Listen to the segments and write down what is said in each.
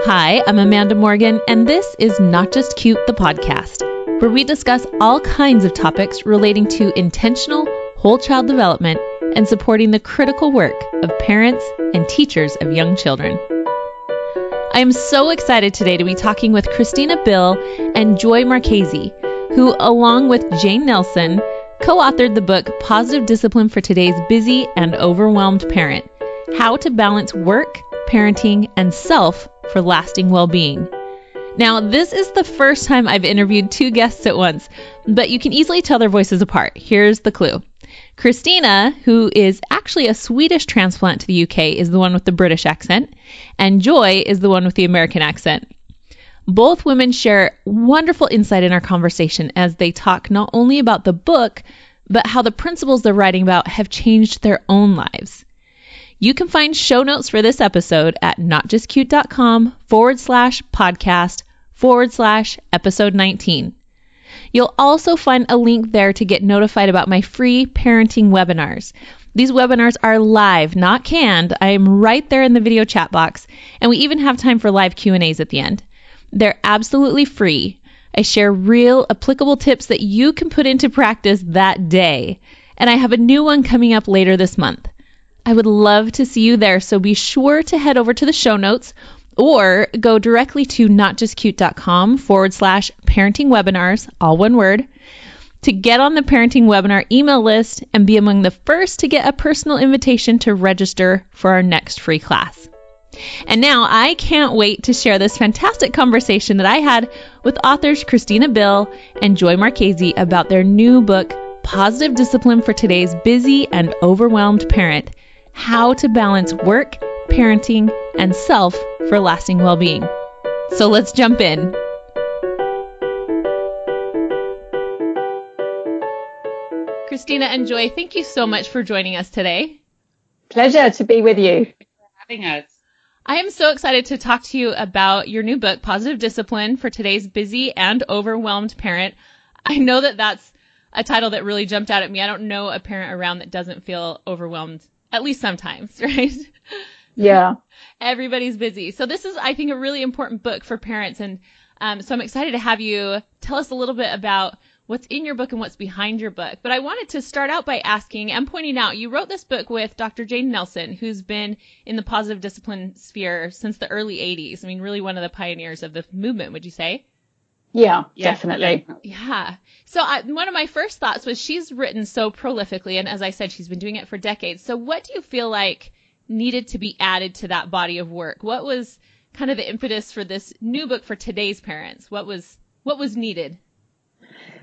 Hi, I'm Amanda Morgan, and this is Not Just Cute, the podcast, where we discuss all kinds of topics relating to intentional whole child development and supporting the critical work of parents and teachers of young children. I am so excited today to be talking with Kristina Bill and Joy Marchese, who, along with Jane Nelson, co-authored the book Positive Discipline for Today's Busy and Overwhelmed Parent: How to Balance Work, Parenting, and Self for Lasting Well-Being. Now, this is the first time I've interviewed two guests at once, but you can easily tell their voices apart. Here's the clue. Kristina, who is actually a Swedish transplant to the UK, is the one with the British accent, and Joy is the one with the American accent. Both women share wonderful insight in our conversation as they talk not only about the book, but how the principles they're writing about have changed their own lives. You can find show notes for this episode at notjustcute.com/podcast/episode 19. You'll also find a link there to get notified about my free parenting webinars. These webinars are live, not canned. I am right there in the video chat box, and we even have time for live Q&As at the end. They're absolutely free. I share real, applicable tips that you can put into practice that day. And I have a new one coming up later this month. I would love to see you there, so be sure to head over to the show notes or go directly to notjustcute.com/parenting webinars, all one word, to get on the parenting webinar email list and be among the first to get a personal invitation to register for our next free class. And now I can't wait to share this fantastic conversation that I had with authors Kristina Bill and Joy Marchese about their new book, Positive Discipline for Today's Busy and Overwhelmed Parent: How to Balance Work, Parenting, and Self for Lasting Well-Being. So let's jump in. Kristina and Joy, thank you so much for joining us today. Pleasure to be with you. Thanks for having us. I am so excited to talk to you about your new book, Positive Discipline for Today's Busy and Overwhelmed Parent. I know that that's a title that really jumped out at me. I don't know a parent around that doesn't feel overwhelmed, at least sometimes, right? Yeah. Everybody's busy. So this is, I think, a really important book for parents. And so I'm excited to have you tell us a little bit about what's in your book and what's behind your book. But I wanted to start out by asking and pointing out, you wrote this book with Dr. Jane Nelson, who's been in the positive discipline sphere since the early 80s. I mean, really one of the pioneers of the movement, would you say? Yeah, definitely. Yeah. So one of my first thoughts was she's written so prolifically. And as I said, she's been doing it for decades. So what do you feel like needed to be added to that body of work? What was kind of the impetus for this new book for today's parents? What was needed?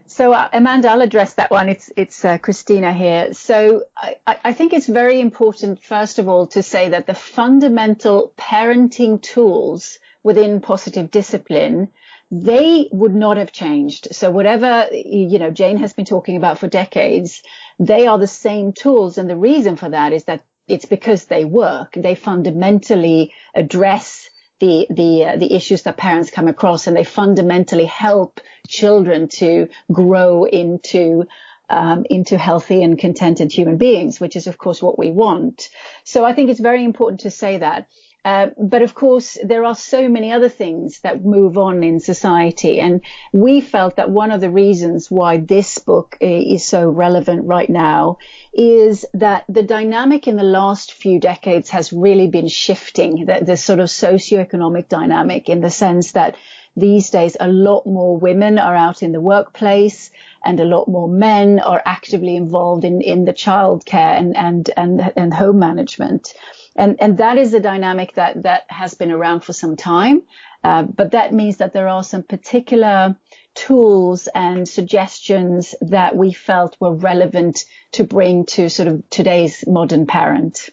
So Amanda, I'll address that one. It's Kristina here. So I think it's very important, first of all, to say that the fundamental parenting tools within positive discipline, they would not have changed. So whatever, Jane has been talking about for decades, they are the same tools. And the reason for that is that it's because they work. They fundamentally address the issues that parents come across, and they fundamentally help children to grow into healthy and contented human beings, which is, of course, what we want. So I think it's very important to say that. But of course, there are so many other things that move on in society. And we felt that one of the reasons why this book is so relevant right now is that the dynamic in the last few decades has really been shifting, the sort of socioeconomic dynamic, in the sense that these days a lot more women are out in the workplace and a lot more men are actively involved in the childcare and home management. And that is a dynamic that has been around for some time. But that means that there are some particular tools and suggestions that we felt were relevant to bring to sort of today's modern parent.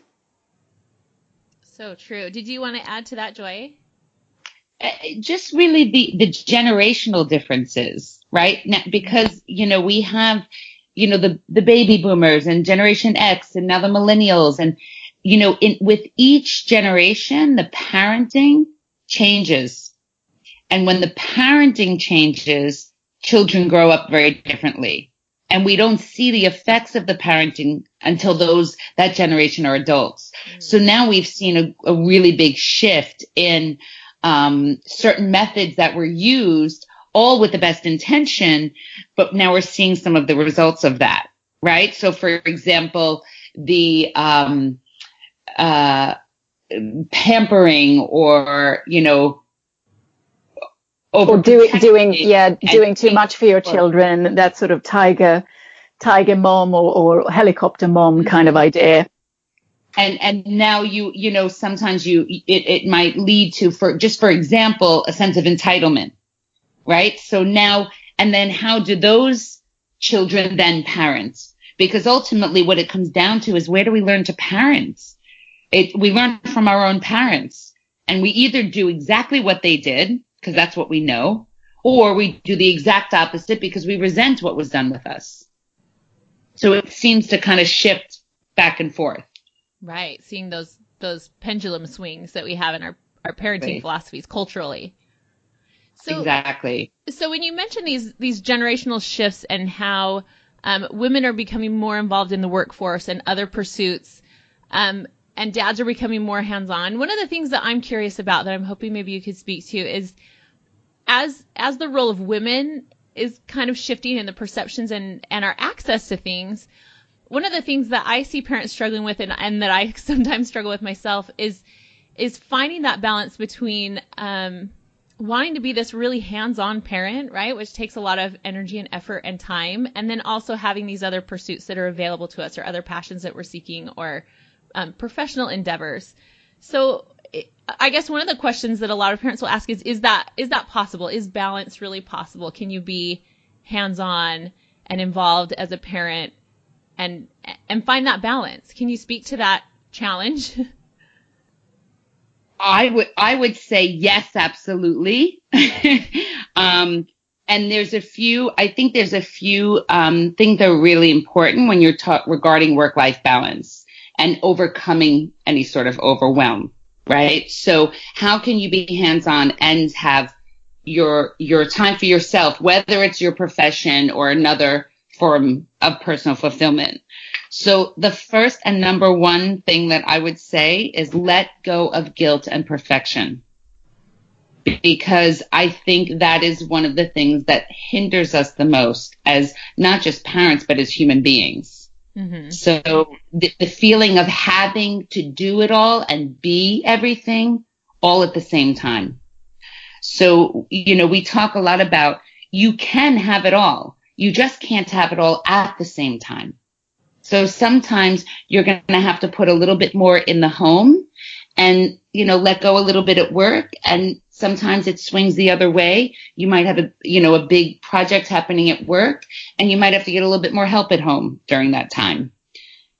So true. Did you want to add to that, Joy? Just really the generational differences, right? Now, because, we have, the baby boomers and Generation X and now the millennials, and, with each generation, the parenting changes. And when the parenting changes, children grow up very differently. And we don't see the effects of the parenting until that generation are adults. So now we've seen a really big shift in certain methods that were used, all with the best intention, but now we're seeing some of the results of that, right? So, for example, the pampering or, or doing too much for your children, that sort of tiger mom or helicopter mom kind of idea. And now sometimes it might lead to, for example, a sense of entitlement, right? So now, and then how do those children then parent? Because ultimately what it comes down to is, where do we learn to parent? We learn from our own parents, and we either do exactly what they did, because that's what we know, or we do the exact opposite because we resent what was done with us. So it seems to kind of shift back and forth. Right. Seeing those pendulum swings that we have in our parenting philosophies culturally. So, exactly. So when you mention these generational shifts and how women are becoming more involved in the workforce and other pursuits, and dads are becoming more hands-on, one of the things that I'm curious about that I'm hoping maybe you could speak to is, as the role of women is kind of shifting in the perceptions and our access to things, one of the things that I see parents struggling with and that I sometimes struggle with myself is finding that balance between wanting to be this really hands-on parent, right, which takes a lot of energy and effort and time, and then also having these other pursuits that are available to us or other passions that we're seeking or professional endeavors. So I guess one of the questions that a lot of parents will ask is that possible? Is balance really possible? Can you be hands-on and involved as a parent and find that balance? Can you speak to that challenge? I would say yes, absolutely. And there's a few things that are really important when you're regarding work-life balance and overcoming any sort of overwhelm, right? So how can you be hands-on and have your time for yourself, whether it's your profession or another form of personal fulfillment? So the first and number one thing that I would say is let go of guilt and perfection, because I think that is one of the things that hinders us the most as not just parents, but as human beings. Mm-hmm. So the feeling of having to do it all and be everything all at the same time. So, we talk a lot about you can have it all. You just can't have it all at the same time. So sometimes you're going to have to put a little bit more in the home and, let go a little bit at work. And sometimes it swings the other way. You might have a big project happening at work, and you might have to get a little bit more help at home during that time.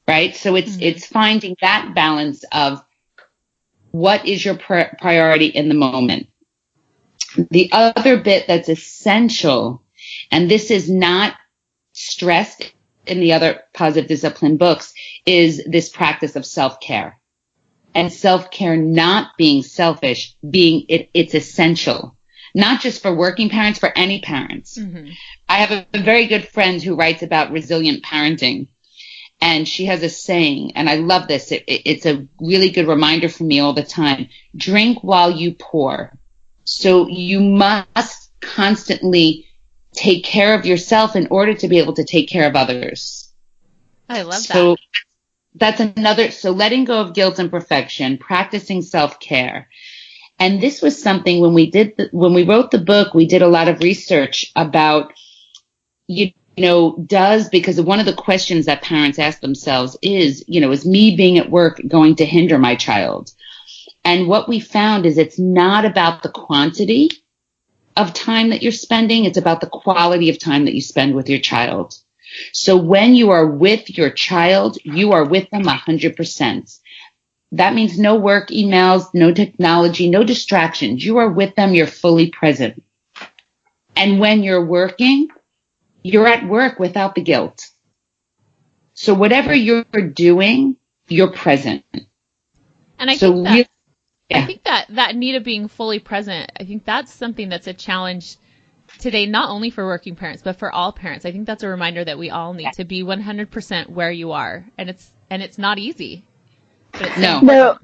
Right. So it's finding that balance of what is your priority in the moment. The other bit that's essential, and this is not stressed in the other positive discipline books, is this practice of self-care. And self-care not being selfish, it's essential, not just for working parents, for any parents. Mm-hmm. I have a very good friend who writes about resilient parenting, and she has a saying, and I love this. It's a really good reminder for me all the time. Drink while you pour. So you must constantly take care of yourself in order to be able to take care of others. I love that. So that's another. So letting go of guilt and perfection, practicing self-care. And this was something when we wrote the book, we did a lot of research about, because one of the questions that parents ask themselves is me being at work going to hinder my child? And what we found is it's not about the quantity of time that you're spending. It's about the quality of time that you spend with your child. So when you are with your child, you are with them 100%. That means no work emails, no technology, no distractions. You are with them. You're fully present. And when you're working, you're at work without the guilt. So whatever you're doing, you're present. And I think that need of being fully present, I think that's something that's a challenge today, not only for working parents, but for all parents. I think that's a reminder that we all need to be 100% where you are. And it's not easy. No,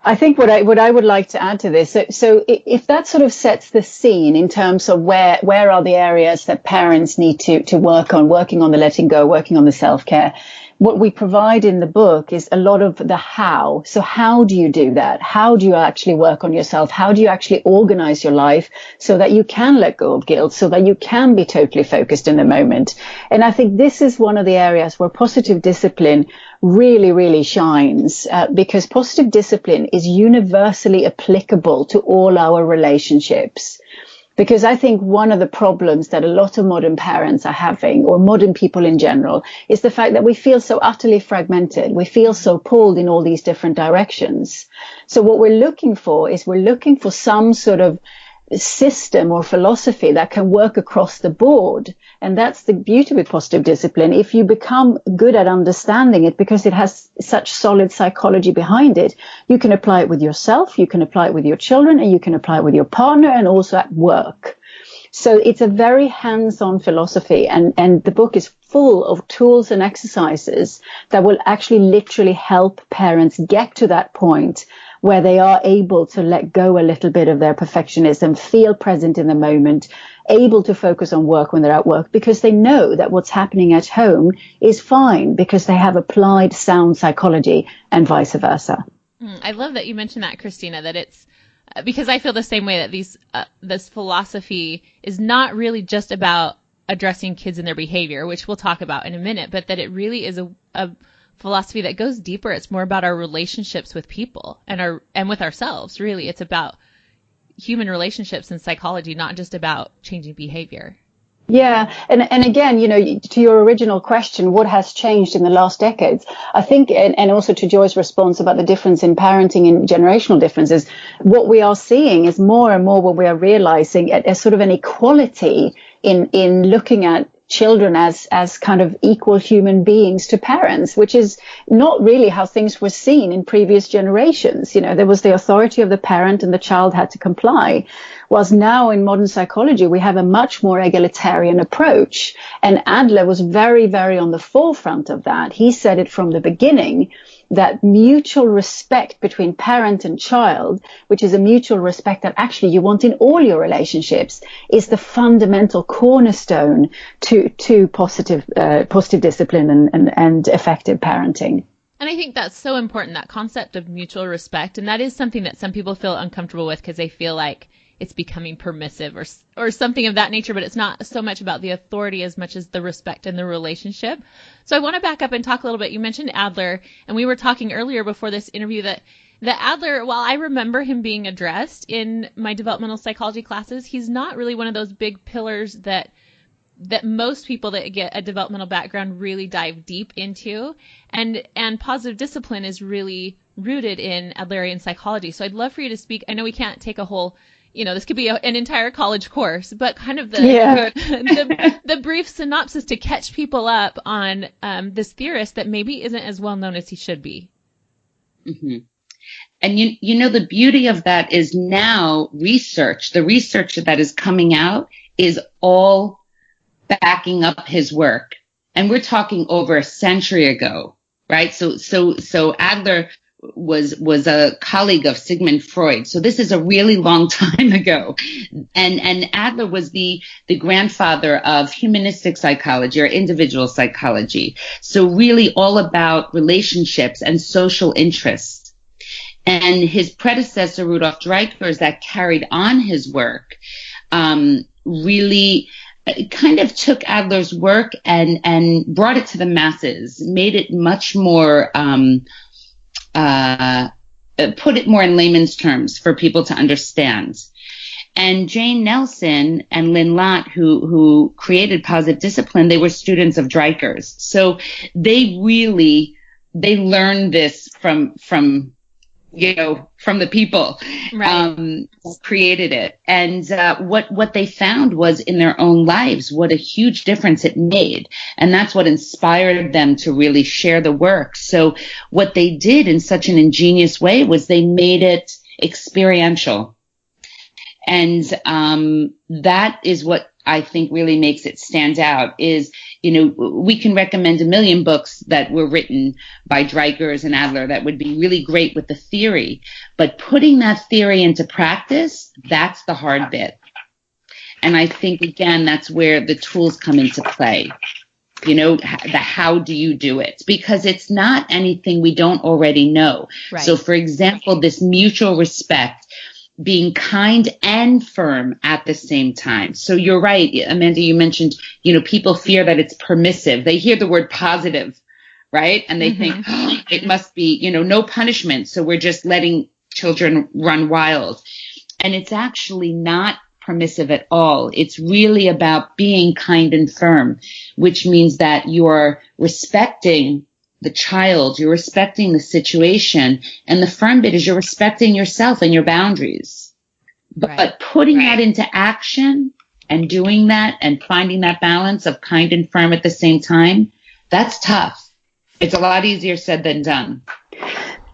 I think what I would like to add to this. So if that sort of sets the scene in terms of where are the areas that parents need to working on the letting go, working on the self-care. What we provide in the book is a lot of the how. So how do you do that? How do you actually work on yourself? How do you actually organize your life so that you can let go of guilt, so that you can be totally focused in the moment? And I think this is one of the areas where positive discipline really, really shines, because positive discipline is universally applicable to all our relationships. Because I think one of the problems that a lot of modern parents are having, or modern people in general, is the fact that we feel so utterly fragmented. We feel so pulled in all these different directions. So what we're looking for some sort of system or philosophy that can work across the board. And that's the beauty with positive discipline. If you become good at understanding it, because it has such solid psychology behind it, you can apply it with yourself, you can apply it with your children, and you can apply it with your partner, and also at work. So it's a very hands-on philosophy, and the book is full of tools and exercises that will actually literally help parents get to that point where they are able to let go a little bit of their perfectionism, feel present in the moment, able to focus on work when they're at work, because they know that what's happening at home is fine because they have applied sound psychology, and vice versa. I love that you mentioned that, Kristina, that it's because I feel the same way, that this philosophy is not really just about addressing kids and their behavior, which we'll talk about in a minute, but that it really is a philosophy that goes deeper. It's more about our relationships with people and with ourselves. Really, it's about human relationships and psychology, not just about changing behavior. Yeah. And again, to your original question, what has changed in the last decades? I think, and also to Joy's response about the difference in parenting and generational differences, what we are seeing is more and more what we are realizing as sort of an equality in looking at children as kind of equal human beings to parents, which is not really how things were seen in previous generations. There was the authority of the parent and the child had to comply. Whilst now in modern psychology, we have a much more egalitarian approach. And Adler was very, very on the forefront of that. He said it from the beginning, that mutual respect between parent and child, which is a mutual respect that actually you want in all your relationships, is the fundamental cornerstone to positive discipline and effective parenting. And I think that's so important, that concept of mutual respect. And that is something that some people feel uncomfortable with because they feel like it's becoming permissive or something of that nature, but it's not so much about the authority as much as the respect and the relationship. So I want to back up and talk a little bit. You mentioned Adler, and we were talking earlier before this interview that Adler, while I remember him being addressed in my developmental psychology classes, he's not really one of those big pillars that most people that get a developmental background really dive deep into. And positive discipline is really rooted in Adlerian psychology. So I'd love for you to speak. I know we can't take a whole, this could be an entire college course, but kind of the brief synopsis to catch people up on this theorist that maybe isn't as well known as he should be. Mm-hmm. And the beauty of that is now the research that is coming out is all backing up his work. And we're talking over a century ago, right? So Adler was a colleague of Sigmund Freud. So this is a really long time ago. And Adler was the grandfather of humanistic psychology or individual psychology. So really all about relationships and social interests. And his predecessor, Rudolf Dreikurs, that carried on his work, really kind of took Adler's work and brought it to the masses, made it much more, put it more in layman's terms for people to understand. And Jane Nelson and Lynn Lott, who created positive discipline, they were students of Dreikurs. So they learned this from the people, right, created it. And what they found was in their own lives, what a huge difference it made. And that's what inspired them to really share the work. So what they did in such an ingenious way was they made it experiential. And that is what I think really makes it stand out is, we can recommend a million books that were written by Dreikers and Adler that would be really great with the theory, but putting that theory into practice, that's the hard bit. And I think, again, that's where the tools come into play. The how do you do it? Because it's not anything we don't already know. Right. So, for example, this mutual respect, being kind and firm at the same time. So you're right, Amanda, you mentioned, people fear that it's permissive. They hear the word positive, right? And they think, it must be, no punishment. So we're just letting children run wild. And it's actually not permissive at all. It's really about being kind and firm, which means that you're respecting the child, you're respecting the situation, and the firm bit is you're respecting yourself and your boundaries. But putting that into action and doing that and finding that balance of kind and firm at the same time, that's tough. It's a lot easier said than done.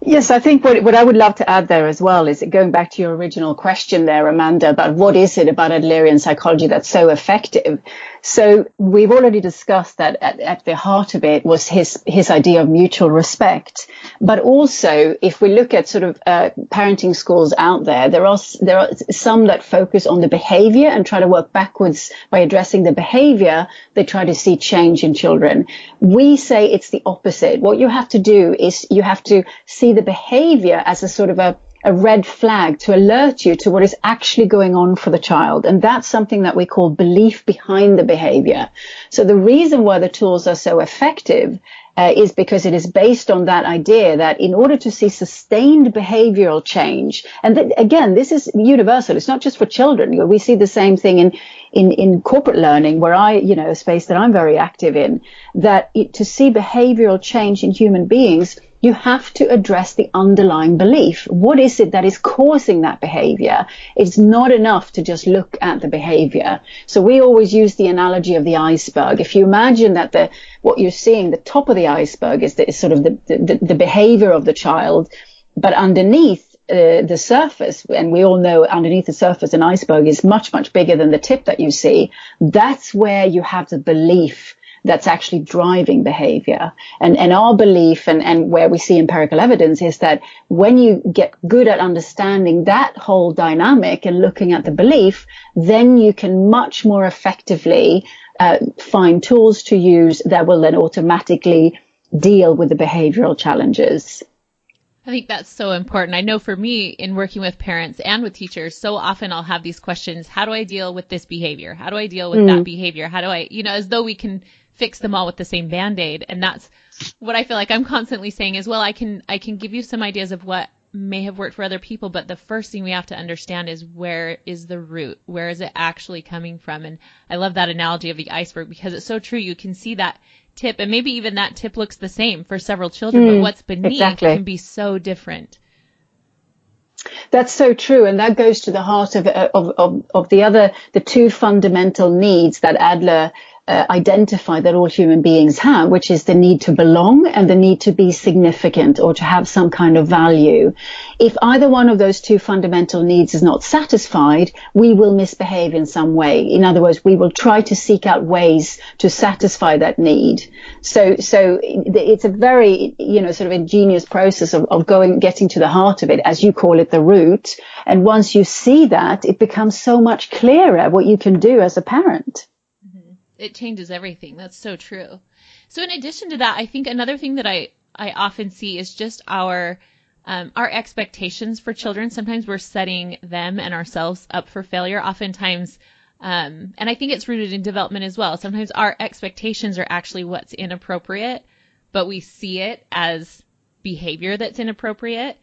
Yes, I think what I would love to add there as well is going back to your original question there, Amanda, about what is it about Adlerian psychology that's so effective. So we've already discussed that at the heart of it was his idea of mutual respect. But also, if we look at sort of parenting schools out there, there are some that focus on the behavior and try to work backwards by addressing the behavior. They try to see change in children. We say it's the opposite. What you have to do is you have to see the behavior as a sort of a red flag to alert you to what is actually going on for the child. And that's something that we call belief behind the behavior. So the reason why the tools are so effective is because it is based on that idea that in order to see sustained behavioral change, and again, this is universal. It's not just for children. We see the same thing in corporate learning, where a space that I'm very active in, that to see behavioral change in human beings, you have to address the underlying belief. What is it that is causing that behavior? It's not enough to just look at the behavior. So we always use the analogy of the iceberg. If you imagine that what you're seeing, the top of the iceberg is sort of the behavior of the child, but underneath the surface, and we all know underneath the surface an iceberg is much, much bigger than the tip that you see. That's where you have the belief that's actually driving behavior. And our belief and where we see empirical evidence is that when you get good at understanding that whole dynamic and looking at the belief, then you can much more effectively find tools to use that will then automatically deal with the behavioral challenges. I think that's so important. I know for me, in working with parents and with teachers, so often I'll have these questions. How do I deal with this behavior? How do I deal with that behavior? How do I, as though we can fix them all with the same Band-Aid. And that's what I feel like I'm constantly saying as well. I can give you some ideas of what may have worked for other people, but the first thing we have to understand is where is the root? Where is it actually coming from? And I love that analogy of the iceberg because it's so true. You can see that tip, and maybe even that tip looks the same for several children, but what's beneath can be so different. That's so true, and that goes to the heart of the two fundamental needs that Adler identify that all human beings have, which is the need to belong and the need to be significant or to have some kind of value. If either one of those two fundamental needs is not satisfied, we will misbehave in some way. In other words, we will try to seek out ways to satisfy that need. So it's a very, sort of ingenious process of getting to the heart of it, as you call it, the root. And once you see that, it becomes so much clearer what you can do as a parent. It changes everything. That's so true. So in addition to that, I think another thing that I often see is just our expectations for children. Sometimes we're setting them and ourselves up for failure. Oftentimes, and I think it's rooted in development as well. Sometimes our expectations are actually what's inappropriate, but we see it as behavior that's inappropriate.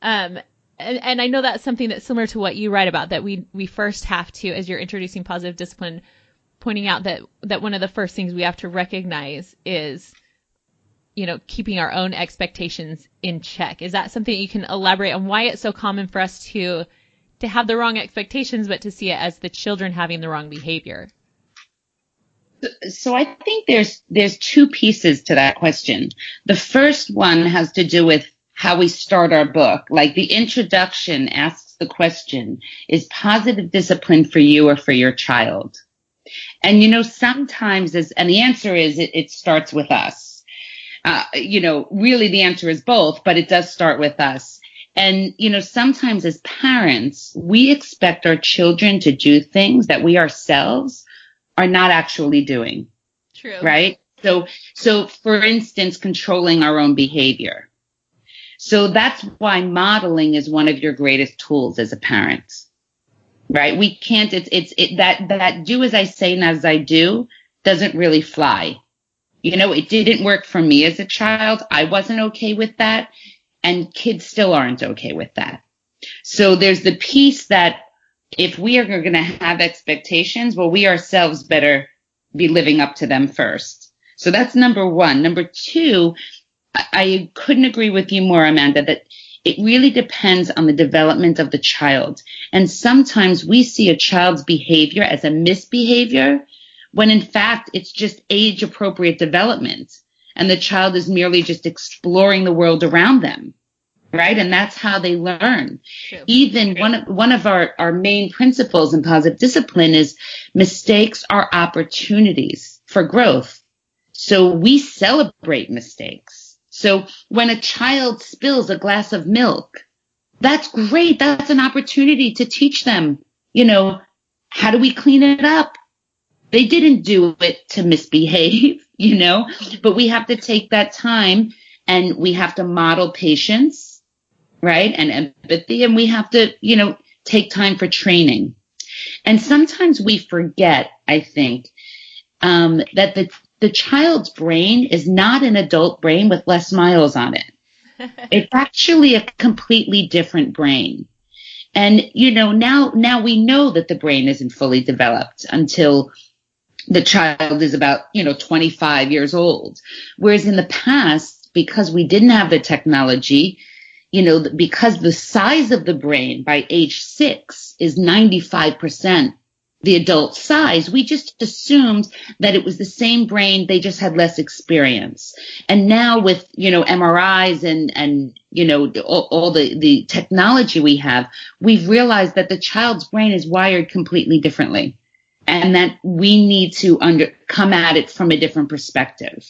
And I know that's something that's similar to what you write about, that we first have to, as you're introducing positive discipline, pointing out that one of the first things we have to recognize is, keeping our own expectations in check. Is that something you can elaborate on why it's so common for us to have the wrong expectations, but to see it as the children having the wrong behavior? So I think there's two pieces to that question. The first one has to do with how we start our book. Like the introduction asks the question, is positive discipline for you or for your child? And, sometimes and the answer is it starts with us. Really the answer is both, but it does start with us. And, sometimes as parents, we expect our children to do things that we ourselves are not actually doing. True. Right? So for instance, controlling our own behavior. So that's why modeling is one of your greatest tools as a parent. Right? We can't, that do as I say, not as I do doesn't really fly. It didn't work for me as a child. I wasn't okay with that. And kids still aren't okay with that. So there's the piece that if we are going to have expectations, well, we ourselves better be living up to them first. So that's number one. Number two, I couldn't agree with you more, Amanda, that it really depends on the development of the child. And sometimes we see a child's behavior as a misbehavior when in fact it's just age appropriate development. And the child is merely just exploring the world around them. Right. And that's how they learn. True. Even one of our main principles in positive discipline is mistakes are opportunities for growth. So we celebrate mistakes. So when a child spills a glass of milk, that's great. That's an opportunity to teach them, how do we clean it up? They didn't do it to misbehave, but we have to take that time and we have to model patience. Right? And empathy. And we have to, take time for training. And sometimes we forget, I think, that the child's brain is not an adult brain with less miles on it. It's actually a completely different brain. And, now we know that the brain isn't fully developed until the child is about, 25 years old. Whereas in the past, because we didn't have the technology, because the size of the brain by age 6 is 95% the adult size, we just assumed that it was the same brain, they just had less experience. And now with, MRIs and all the technology we have, we've realized that the child's brain is wired completely differently and that we need to come at it from a different perspective.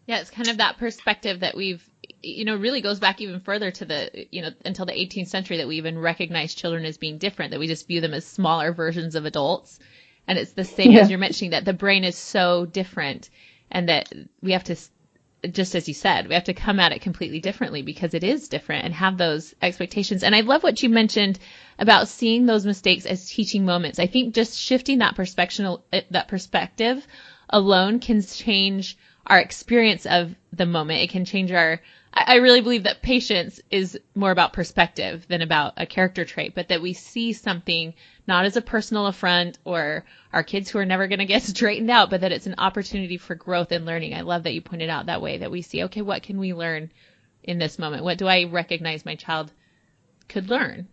Yeah, it's kind of that perspective that we've, really goes back even further to the, until the 18th century that we even recognize children as being different, that we just view them as smaller versions of adults. And it's the same as you're mentioning, that the brain is so different and that we have to, just as you said, we have to come at it completely differently because it is different and have those expectations. And I love what you mentioned about seeing those mistakes as teaching moments. I think just shifting that perspective alone can change our experience of the moment. It can change I really believe that patience is more about perspective than about a character trait, but that we see something not as a personal affront or our kids who are never going to get straightened out, but that it's an opportunity for growth and learning. I love that you pointed out that way, that we see, okay, what can we learn in this moment? What do I recognize my child could learn?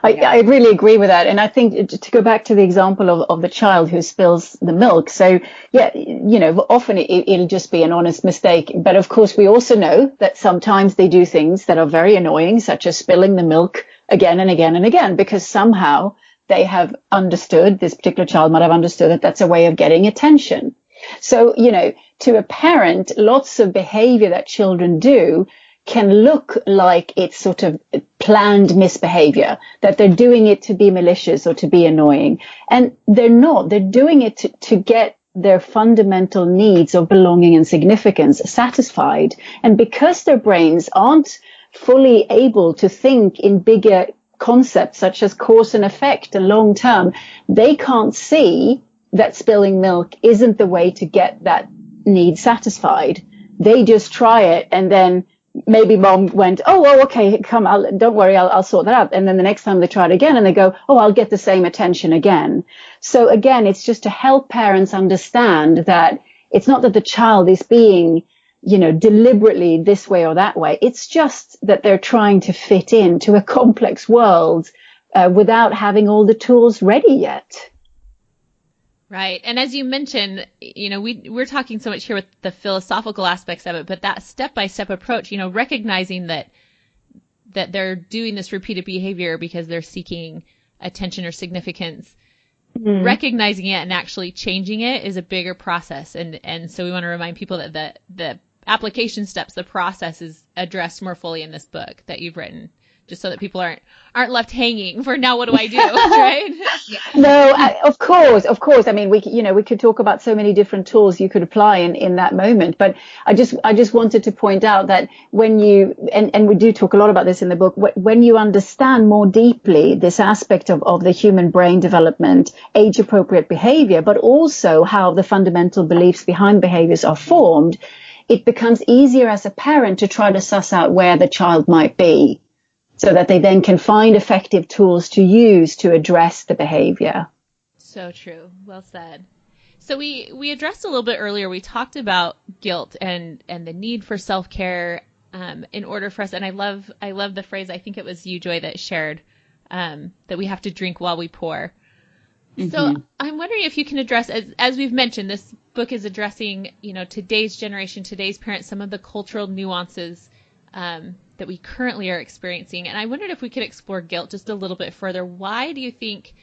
I really agree with that. And I think to go back to the example of the child who spills the milk. So, often it'll just be an honest mistake. But of course, we also know that sometimes they do things that are very annoying, such as spilling the milk again and again and again, because somehow they have understood, this particular child might have understood that that's a way of getting attention. So, to a parent, lots of behavior that children do can look like it's sort of planned misbehavior, that they're doing it to be malicious or to be annoying. And they're not. They're doing it to get their fundamental needs of belonging and significance satisfied. And because their brains aren't fully able to think in bigger concepts such as cause and effect and long term, they can't see that spilling milk isn't the way to get that need satisfied. They just try it, and then maybe mom went, okay, come, don't worry, I'll sort that out. And then the next time they try it again and they go, I'll get the same attention again. So again, it's just to help parents understand that it's not that the child is being, deliberately this way or that way. It's just that they're trying to fit into a complex world without having all the tools ready yet. Right. And as you mentioned, we're talking so much here with the philosophical aspects of it, but that step-by-step approach, recognizing that they're doing this repeated behavior because they're seeking attention or significance, recognizing it and actually changing it is a bigger process. And so we want to remind people that the application steps, the process is addressed more fully in this book that you've written, just so that people aren't left hanging for now, what do I do? Right? No, of course. I mean, we could talk about so many different tools you could apply in that moment. But I just wanted to point out that when you, and we do talk a lot about this in the book, when you understand more deeply this aspect of the human brain development, age appropriate behavior, but also how the fundamental beliefs behind behaviors are formed, it becomes easier as a parent to try to suss out where the child might be, so that they then can find effective tools to use to address the behavior. So true. Well said. So we addressed a little bit earlier, we talked about guilt and the need for self-care in order for us. And I love the phrase, I think it was you, Joy, that shared that we have to drink while we pour. Mm-hmm. So I'm wondering if you can address, as we've mentioned, this book is addressing, today's generation, today's parents, some of the cultural nuances that we currently are experiencing. And I wondered if we could explore guilt just a little bit further. Why do you think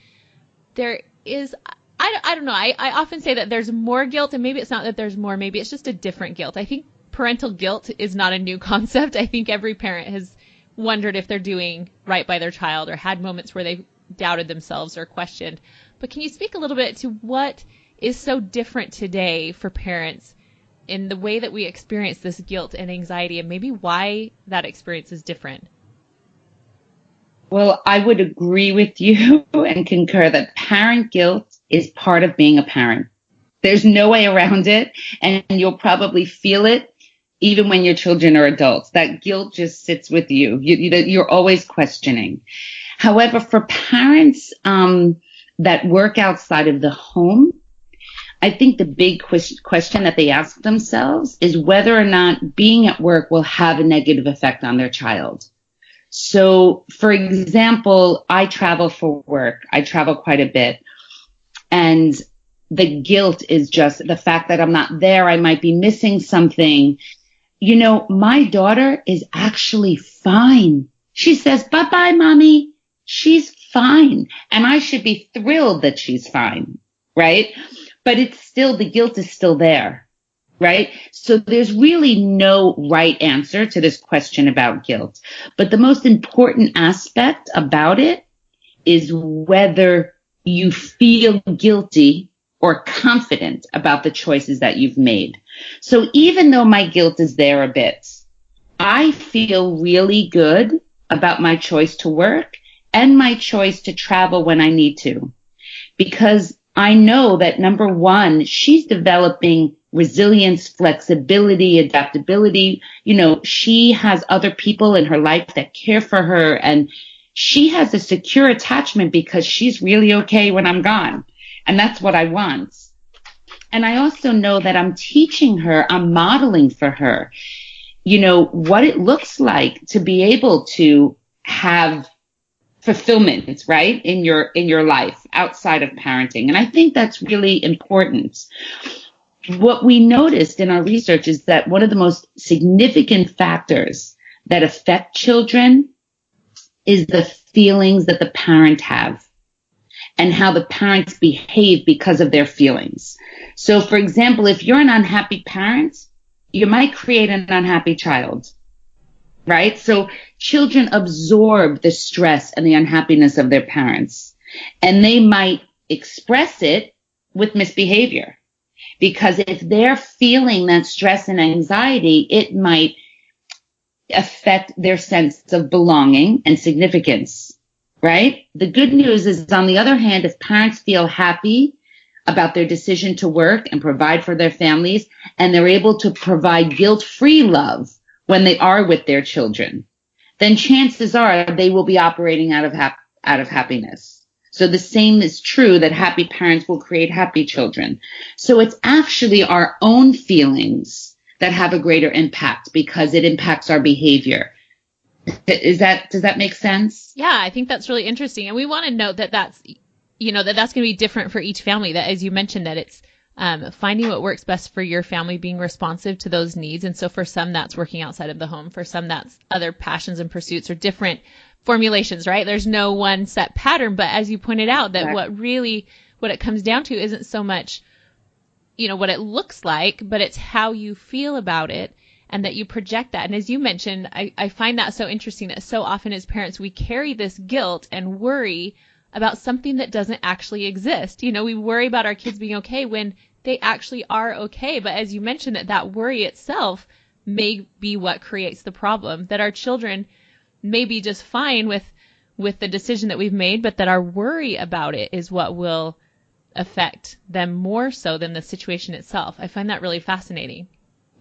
there is, I don't know, I often say that there's more guilt, and maybe it's not that there's more, maybe it's just a different guilt. I think parental guilt is not a new concept. I think every parent has wondered if they're doing right by their child or had moments where they doubted themselves or questioned. But can you speak a little bit to what is so different today for parents in the way that we experience this guilt and anxiety, and maybe why that experience is different? Well, I would agree with you and concur that parent guilt is part of being a parent. There's no way around it, and you'll probably feel it even when your children are adults. That guilt just sits with you. You're always questioning. However, for parents that work outside of the home, I think the big question that they ask themselves is whether or not being at work will have a negative effect on their child. So, for example, I travel for work. I travel quite a bit. And the guilt is just the fact that I'm not there. I might be missing something. My daughter is actually fine. She says, bye-bye, mommy. She's fine. And I should be thrilled that she's fine, right? But it's still, the guilt is still there, right? So there's really no right answer to this question about guilt. But the most important aspect about it is whether you feel guilty or confident about the choices that you've made. So even though my guilt is there a bit, I feel really good about my choice to work and my choice to travel when I need to, because I know that, number one, she's developing resilience, flexibility, adaptability. She has other people in her life that care for her, and she has a secure attachment because she's really okay when I'm gone. And that's what I want. And I also know that I'm teaching her, I'm modeling for her, what it looks like to be able to have fulfillment, right, in your life outside of parenting. And I think that's really important. What we noticed in our research is that one of the most significant factors that affect children is the feelings that the parent have and how the parents behave because of their feelings. So, for example, if you're an unhappy parent, you might create an unhappy child. Right? So children absorb the stress and the unhappiness of their parents, and they might express it with misbehavior, because if they're feeling that stress and anxiety, it might affect their sense of belonging and significance, right? The good news is, on the other hand, if parents feel happy about their decision to work and provide for their families, and they're able to provide guilt-free love when they are with their children, then chances are they will be operating out of happiness. So the same is true, that happy parents will create happy children. So it's actually our own feelings that have a greater impact because it impacts our behavior. Does that make sense? Yeah, I think that's really interesting. And we want to note that that's going to be different for each family, that, as you mentioned, that it's finding what works best for your family, being responsive to those needs. And so for some, that's working outside of the home. For some, that's other passions and pursuits or different formulations, right? There's no one set pattern. But as you pointed out, that what really what it comes down to isn't so much, what it looks like, but it's how you feel about it and that you project that. And as you mentioned, I find that so interesting that so often as parents, we carry this guilt and worry about something that doesn't actually exist. We worry about our kids being okay when they actually are okay. But as you mentioned, that worry itself may be what creates the problem, that our children may be just fine with the decision that we've made, but that our worry about it is what will affect them more so than the situation itself. I find that really fascinating.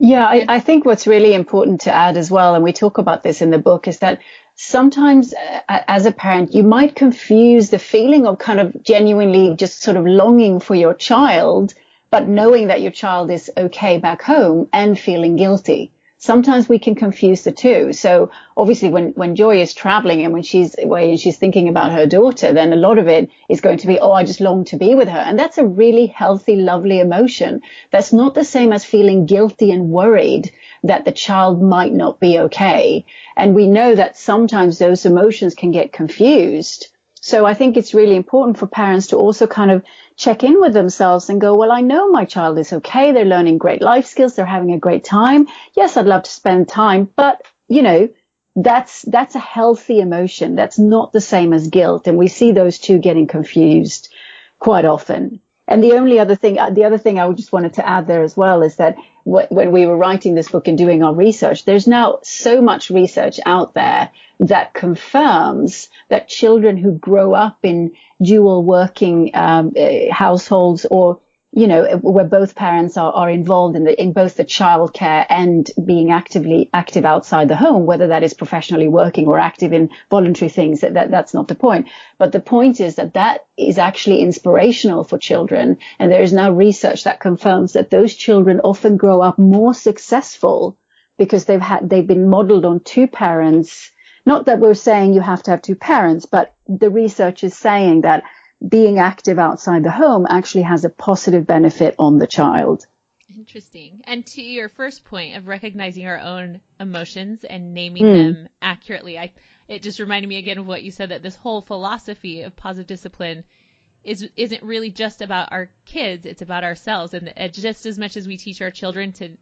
Yeah, I think what's really important to add as well, and we talk about this in the book, is that sometimes as a parent, you might confuse the feeling of kind of genuinely just sort of longing for your child, but knowing that your child is okay back home and feeling guilty. Sometimes we can confuse the two. So obviously when Joy is traveling and when she's away and she's thinking about her daughter, then a lot of it is going to be, I just long to be with her. And that's a really healthy, lovely emotion. That's not the same as feeling guilty and worried that the child might not be okay. And we know that sometimes those emotions can get confused. So I think it's really important for parents to also kind of check in with themselves and go, well, I know my child is okay. They're learning great life skills. They're having a great time. Yes, I'd love to spend time, but that's a healthy emotion. That's not the same as guilt. And we see those two getting confused quite often. And the other thing I just wanted to add there as well is that when we were writing this book and doing our research, there's now so much research out there that confirms that children who grow up in dual working households, or where both parents are involved in both the childcare and being active outside the home, whether that is professionally working or active in voluntary things, that's not the point. But the point is that is actually inspirational for children. And there is now research that confirms that those children often grow up more successful because they've been modeled on two parents. Not that we're saying you have to have two parents, but the research is saying that being active outside the home actually has a positive benefit on the child. Interesting. And to your first point of recognizing our own emotions and naming them accurately, it just reminded me again of what you said, that this whole philosophy of positive discipline isn't really just about our kids, it's about ourselves. And just as much as we teach our children to,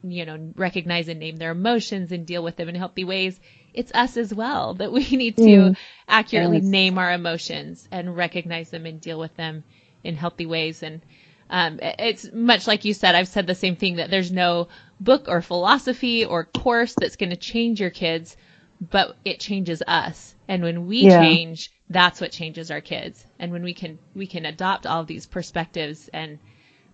recognize and name their emotions and deal with them in healthy ways, it's us as well that we need to accurately name our emotions and recognize them and deal with them in healthy ways. And it's much like you said, I've said the same thing, that there's no book or philosophy or course that's going to change your kids, but it changes us. And when we change, that's what changes our kids. And when we can adopt all of these perspectives and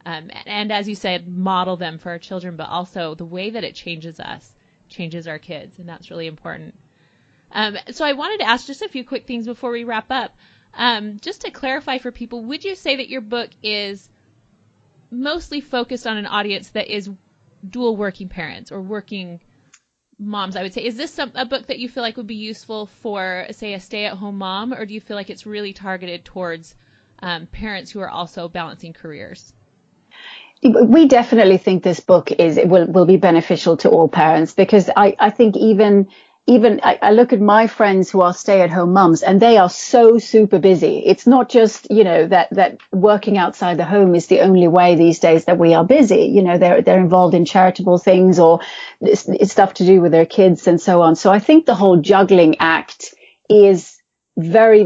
as you said, model them for our children, but also the way that it changes us changes our kids. And that's really important. So I wanted to ask just a few quick things before we wrap up. Just to clarify for people, would you say that your book is mostly focused on an audience that is dual working parents or working moms, I would say? Is this a book that you feel like would be useful for, say, a stay-at-home mom, or do you feel like it's really targeted towards parents who are also balancing careers? We definitely think this book will be beneficial to all parents, because I think even I look at my friends who are stay-at-home mums, and they are so super busy. It's not just, that working outside the home is the only way these days that we are busy. They're involved in charitable things, or it's stuff to do with their kids and so on. So I think the whole juggling act is very,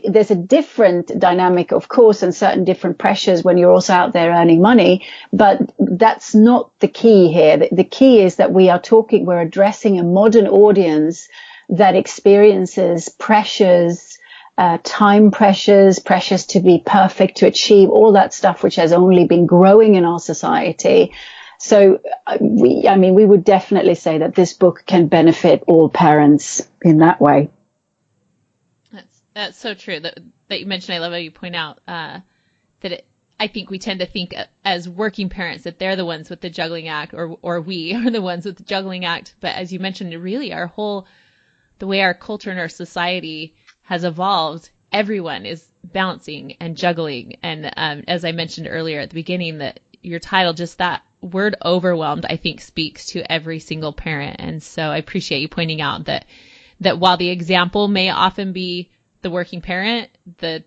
there's a different dynamic, of course, and certain different pressures when you're also out there earning money, but that's not the key here. The key is that we're addressing a modern audience that experiences pressures, time pressures to be perfect, to achieve all that stuff, which has only been growing in our society. So we would definitely say that this book can benefit all parents in that way. That's so true that you mentioned. I love how you point out I think we tend to think as working parents that they're the ones with the juggling act, or we are the ones with the juggling act. But as you mentioned, really the way our culture and our society has evolved, everyone is balancing and juggling. And as I mentioned earlier at the beginning, that your title, just that word overwhelmed, I think speaks to every single parent. And so I appreciate you pointing out that while the example may often be the working parent, the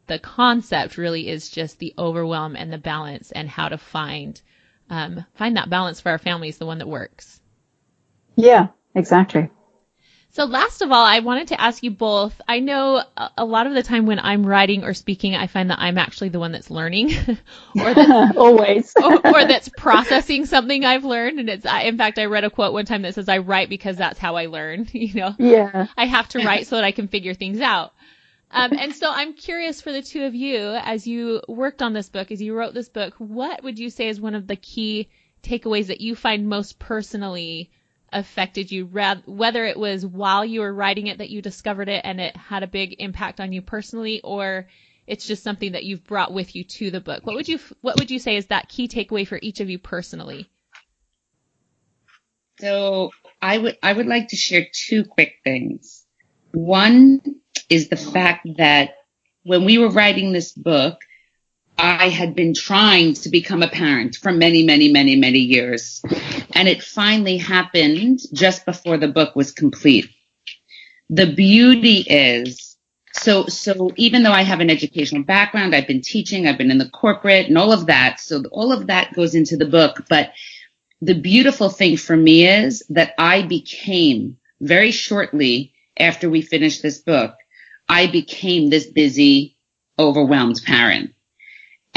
the concept really is just the overwhelm and the balance, and how to find that balance for our families, the one that works. Yeah, exactly. So last of all, I wanted to ask you both, I know a lot of the time when I'm writing or speaking, I find that I'm actually the one that's learning or that's always, or that's processing something I've learned. And in fact, I read a quote one time that says, I write because that's how I learn. Yeah. I have to write so that I can figure things out. And so I'm curious for the two of you, as you worked on this book, as you wrote this book, what would you say is one of the key takeaways that you find most personally affected you, whether it was while you were writing it that you discovered it and it had a big impact on you personally, or it's just something that you've brought with you to the book? What would you say is that key takeaway for each of you personally? So I would like to share two quick things. One is the fact that when we were writing this book, I had been trying to become a parent for many, many, many, many years. And it finally happened just before the book was complete. The beauty is, so even though I have an educational background, I've been teaching, I've been in the corporate and all of that. So all of that goes into the book. But the beautiful thing for me is that I became, very shortly after we finished this book, I became this busy, overwhelmed parent.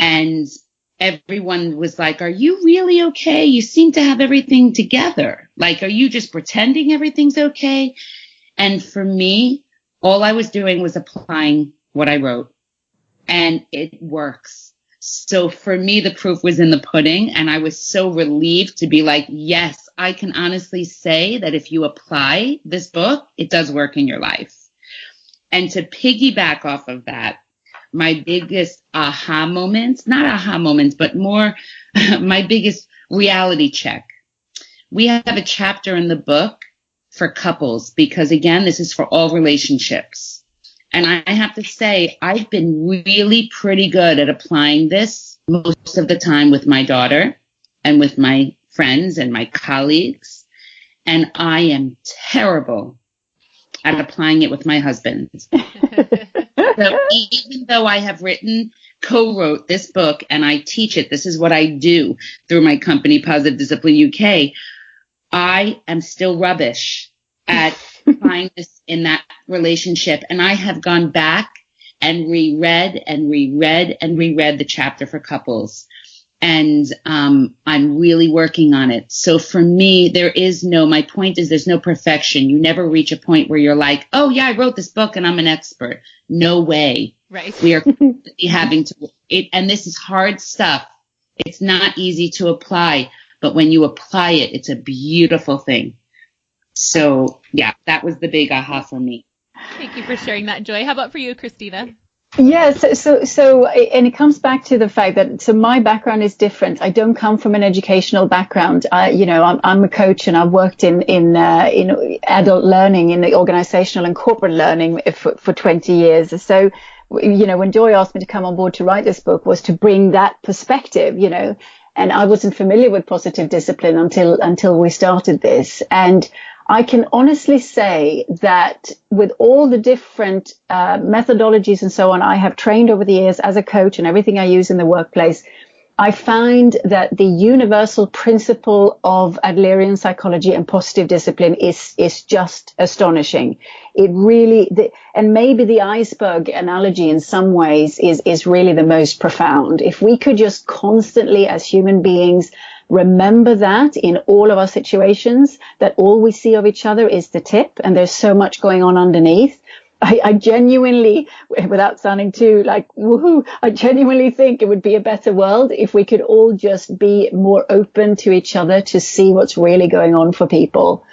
And everyone was like, are you really okay? You seem to have everything together. Like, are you just pretending everything's okay? And for me, all I was doing was applying what I wrote, and it works. So for me, the proof was in the pudding, and I was so relieved to be like, yes, I can honestly say that if you apply this book, it does work in your life. And to piggyback off of that, my biggest aha moments, not aha moments, but more my biggest reality check. We have a chapter in the book for couples because, again, this is for all relationships. And I have to say, I've been really pretty good at applying this most of the time with my daughter and with my friends and my colleagues. And I am terrible at applying it with my husband. So even though I have co-wrote this book and I teach it, this is what I do through my company, Positive Discipline UK, I am still rubbish at applying this in that relationship. And I have gone back and reread the chapter for couples. And I'm really working on it. So for me, my point is there's no perfection. You never reach a point where you're like, oh yeah, I wrote this book and I'm an expert. No way. Right. We are having to, and this is hard stuff. It's not easy to apply, but when you apply it, it's a beautiful thing. So yeah, that was the big aha for me. Thank you for sharing that, Joy. How about for you, Kristina? Yes, so, and it comes back to the fact that, so my background is different. I don't come from an educational background. I'm a coach, and I've worked in adult learning, in the organizational and corporate learning for 20 years. So, when Joy asked me to come on board to write this book, was to bring that perspective, and I wasn't familiar with positive discipline until we started this. And I can honestly say that with all the different methodologies and so on I have trained over the years as a coach and everything I use in the workplace, I find that the universal principle of Adlerian psychology and positive discipline is just astonishing. It really, and maybe the iceberg analogy in some ways is really the most profound. If we could just constantly, as human beings, remember that in all of our situations, that all we see of each other is the tip, and there's so much going on underneath. I genuinely, without sounding too like woohoo, I genuinely think it would be a better world if we could all just be more open to each other to see what's really going on for people.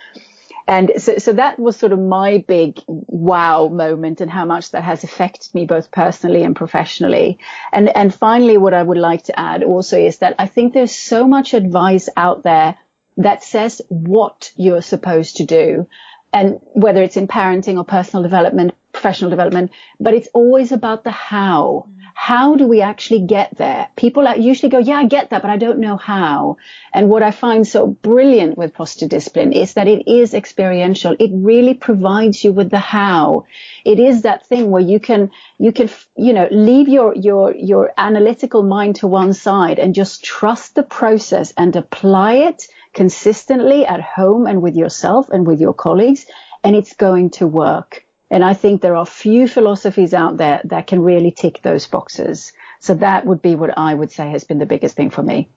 And so that was sort of my big wow moment, and how much that has affected me both personally and professionally. And finally, what I would like to add also is that I think there's so much advice out there that says what you're supposed to do. And whether it's in parenting or personal development, professional development, but it's always about the how. How do we actually get there? People usually go, yeah, I get that, but I don't know how. And what I find so brilliant with posture discipline is that it is experiential. It really provides you with the how. It is that thing where you can, leave your analytical mind to one side and just trust the process and apply it consistently at home and with yourself and with your colleagues, and it's going to work. And I think there are few philosophies out there that can really tick those boxes. So that would be what I would say has been the biggest thing for me.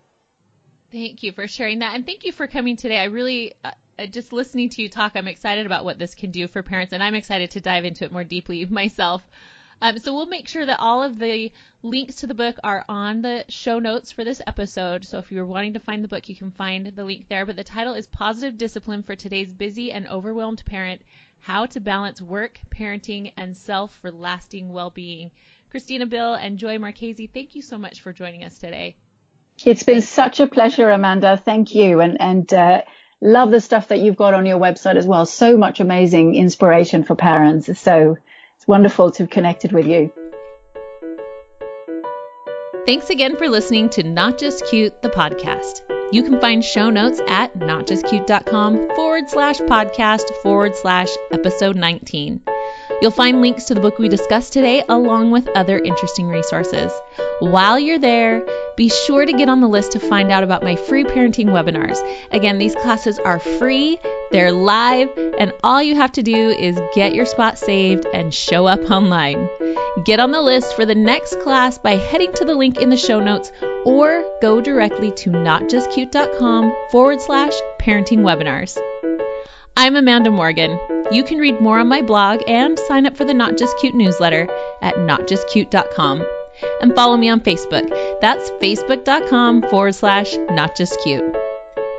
Thank you for sharing that. And thank you for coming today. I really, just listening to you talk, I'm excited about what this can do for parents. And I'm excited to dive into it more deeply myself. So we'll make sure that all of the links to the book are on the show notes for this episode. So if you're wanting to find the book, you can find the link there. But the title is Positive Discipline for Today's Busy and Overwhelmed Parent: How to Balance Work, Parenting, and Self for Lasting Well-Being. Kristina, Bill, and Joy Marchese, thank you so much for joining us today. It's been such a pleasure, Amanda. Thank you. And love the stuff that you've got on your website as well. So much amazing inspiration for parents. So it's wonderful to have connected with you. Thanks again for listening to Not Just Cute, the podcast. You can find show notes at notjustcute.com/podcast/episode 19. You'll find links to the book we discussed today, along with other interesting resources. While you're there, be sure to get on the list to find out about my free parenting webinars. Again, these classes are free, they're live, and all you have to do is get your spot saved and show up online. Get on the list for the next class by heading to the link in the show notes, or go directly to notjustcute.com/parenting webinars. I'm Amanda Morgan. You can read more on my blog and sign up for the Not Just Cute newsletter at notjustcute.com. And follow me on Facebook. That's facebook.com/notjustcute.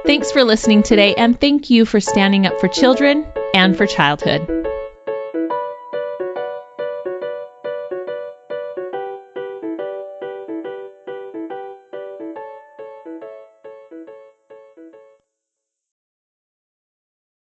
Thanks for listening today, and thank you for standing up for children and for childhood.